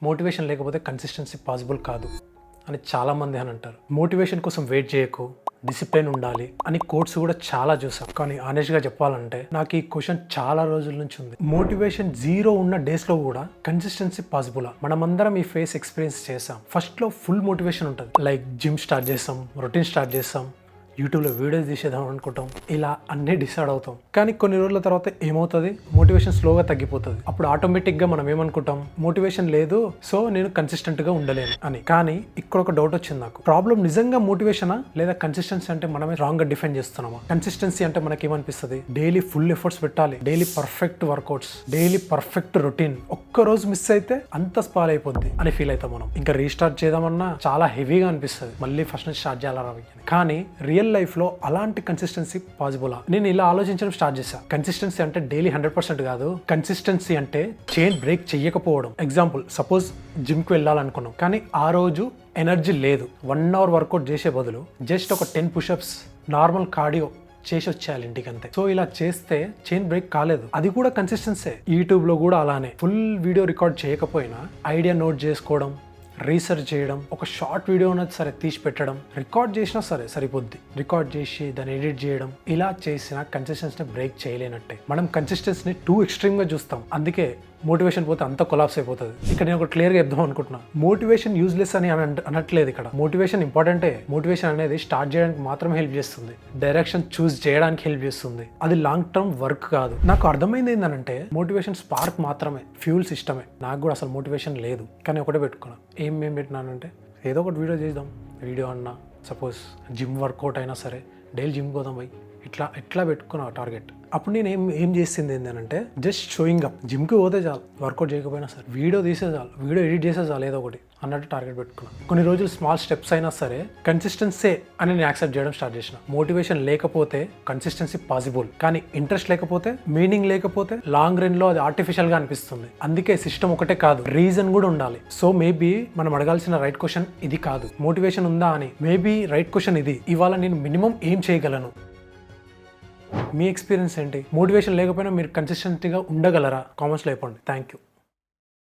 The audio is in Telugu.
మోటివేషన్ లేకపోతే కన్సిస్టెన్సీ పాసిబుల్ కాదు అని చాలామంది అని అంటారు. మోటివేషన్ కోసం వెయిట్ చేయకు, డిసిప్లిన్ ఉండాలి అని కోట్స్ కూడా చాలా చూసాం. కానీ ఆనెస్ట్గా చెప్పాలంటే నాకు ఈ క్వశ్చన్ చాలా రోజుల నుంచి ఉంది. మోటివేషన్ జీరో ఉన్న డేస్లో కూడా కన్సిస్టెన్సీ పాసిబులా? మనమందరం ఈ ఫేస్ ఎక్స్పీరియన్స్ చేసాం. ఫస్ట్లో ఫుల్ మోటివేషన్ ఉంటుంది, లైక్ జిమ్ స్టార్ట్ చేస్తాం, రొటీన్ స్టార్ట్ చేస్తాం, యూట్యూబ్లో వీడియోస్ తీసేద్దాం అనుకుంటాం, ఇలా అన్నీ డిసైడ్ అవుతాం. కానీ కొన్ని రోజుల తర్వాత ఏమవుతుంది, మోటివేషన్ స్లోగా తగ్గిపోతుంది. అప్పుడు ఆటోమేటిక్గా మనం ఏమనుకుంటాం, మోటివేషన్ లేదు సో నేను కన్సిస్టెంట్గా ఉండలేను అని. కానీ ఇక్కడ ఒక డౌట్ వచ్చింది నాకు. ప్రాబ్లం నిజంగా మోటివేషనా లేదా కన్సిస్టెన్సీ అంటే మనమే రాంగ్గా డిఫైన్ చేస్తున్నామా? కన్సిస్టెన్సీ అంటే మనకి ఏమనిపిస్తుంది, డైలీ ఫుల్ ఎఫర్ట్స్ పెట్టాలి, daily perfect workouts, daily perfect routine, ఒక్కరోజు మిస్ అయితే అంత స్పాల్ అయిపోద్ది అని ఫీల్ అవుతాం మనం. ఇంకా రీస్టార్ట్ చేద్దామన్నా చాలా హెవీగా అనిపిస్తుంది, మళ్ళీ ఫస్ట్ నుంచి స్టార్ట్ చేయాలా. కానీ రియల్ లైఫ్ లో అలాంటి కన్సిస్టెన్సీ పాసిబులా? నేను ఇలా ఆలోచించడం స్టార్ట్ చేశా. కన్సిస్టెన్సీ అంటే డైలీ 100% కాదు. కన్సిస్టెన్సీ అంటే చైన్ బ్రేక్ చేయకపోవడం. ఎగ్జాంపుల్, సపోజ్ జిమ్ కి వెళ్ళాలనుకున్నాం కానీ ఆ రోజు ఎనర్జీ లేదు. 1 hour వర్కౌట్ చేసే బదులు జస్ట్ ఒక 10 push-ups నార్మల్ కార్డియో చేసి వచ్చేయాలి ఇంటికి, అంతే. సో ఇలా చేస్తే చైన్ బ్రేక్ కాలేదు, అది కూడా కన్సిస్టెన్సీ. యూట్యూబ్ లో కూడా అలానే ఫుల్ వీడియో రికార్డ్ చేయకపోయినా ఐడియా నోట్ చేసుకోవడం, రీసెర్చ్ చేయడం, ఒక షార్ట్ వీడియో ఉన్నది సరే తీసి పెట్టడం, రికార్డ్ చేసినా సరే సరిపోద్ది, రికార్డ్ చేసి దాన్ని ఎడిట్ చేయడం, ఇలా చేసిన కన్సిస్టెన్సీని బ్రేక్ చేయలేనట్టే. మనం కన్సిస్టెన్సీని టూ ఎక్స్ట్రీమ్గా చూస్తాం, అందుకే మోటివేషన్ పోతే అంత కొలాప్స్ అయిపోతుంది. ఇక్కడ నేను ఒక క్లియర్గా చెప్దాం అనుకుంటున్నా, మోటివేషన్ యూజ్లెస్ అని అనట్లేదు ఇక్కడ. మోటివేషన్ ఇంపార్టెంటే. మోటివేషన్ అనేది స్టార్ట్ చేయడానికి మాత్రమే హెల్ప్ చేస్తుంది, డైరెక్షన్ చూస్ చేయడానికి హెల్ప్ చేస్తుంది, అది లాంగ్ టర్మ్ వర్క్ కాదు. నాకు అర్థమైంది ఏంటంటే మోటివేషన్ స్పార్క్ మాత్రమే, ఫ్యూల్ సిస్టమే. నాకు కూడా అసలు మోటివేషన్ లేదు, కానీ ఒకటే పెట్టుకున్నా. ఏం పెట్టినానంటే ఏదో ఒకటి వీడియో చేద్దాం, వీడియో అన్నా, సపోజ్ జిమ్ వర్కౌట్ అయినా సరే, డైలీ జిమ్ పోదాం పోయి, ఇట్లా పెట్టుకున్నా టార్గెట్. అప్పుడు నేను ఏం చేసింది ఏంటంటే జస్ట్ షోయింగ్ అప్. జిమ్కి పోతే చాలు, వర్కౌట్ చేయకపోయినా సరే, వీడియో తీసే చాలు, వీడియో ఎడిట్ చేసే చాలు, ఏదో ఒకటి అన్నట్టు టార్గెట్ పెట్టుకున్నాను. కొన్ని రోజులు స్మాల్ స్టెప్స్ అయినా సరే కన్సిస్టెన్సీ అని నేను యాక్సెప్ట్ చేయడం స్టార్ట్ చేసిన. మోటివేషన్ లేకపోతే కన్సిస్టెన్సీ పాసిబుల్, కానీ ఇంట్రెస్ట్ లేకపోతే, మీనింగ్ లేకపోతే లాంగ్ రన్ లో అది ఆర్టిఫిషియల్ గా అనిపిస్తుంది. అందుకే సిస్టమ్ ఒకటే కాదు, రీజన్ కూడా ఉండాలి. సో మేబీ మనం అడగాల్సిన రైట్ క్వశ్చన్ ఇది కాదు, మోటివేషన్ ఉందా అని. మేబీ రైట్ క్వశ్చన్ ఇది, ఇవాళ నేను మినిమం ఏం చేయగలను? మీ ఎక్స్పీరియన్స్ ఏంటి? మోటివేషన్ లేకపోయినా మీరు కన్సిస్టెంట్గా ఉండగలరా? కామెంట్స్లో చెప్పండి. Thank you.